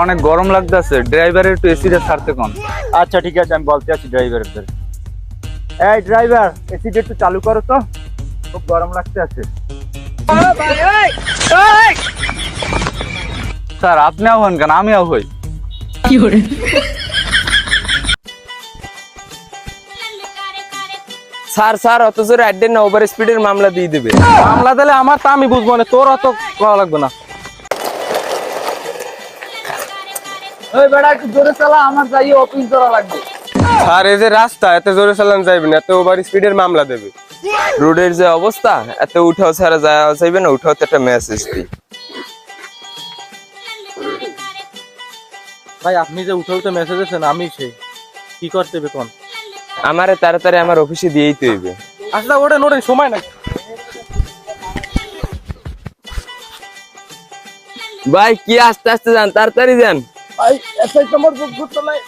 অনেক গরম লাগতেছে, ড্রাইভারের একটু এসিটা ছাড়তে কোন। আচ্ছা ঠিক আছে, আমি বলতে আছি ড্রাইভারদের। এই ড্রাইভার, এসিটা একটু চালু করো তো, খুব গরম লাগতে আছে। স্যার আপনিও হন কেন, আমিও হই। স্যার স্যার অত জোরে অ্যাডেন না, ওভার স্পিডের মামলা দিয়ে দেবে। মামলা দিলে আমার তা আমি বুঝবো না, তোর অত করা লাগবে না। ওই বেটা একটু জোরে চালা, আমার যাই অফিস ধরা লাগবে। স্যার এই যে রাস্তা, এত জোরে চালান যাইবে না, এত ওভার স্পিডের মামলা দেবে। রোডের যে অবস্থা, এত উঠাও ছাড়া যাওয়া যাইবে না, উঠাও তো একটা মেসেজ দিই। ভাই আপনি যে উঠে উঠে মেসেজ দিয়েছেন, আমি সেই কি করতে হবে কোন? আমারে তাড়াতাড়ি আমার অফিসে দিয়েই তো হইবে। আচ্ছা ওঠেন ওঠেন, সময় নাই। ভাই কি আস্তে আস্তে যান, তাড়াতাড়ি যান। ভাই এসআই তোমার বুক বুক চলাই।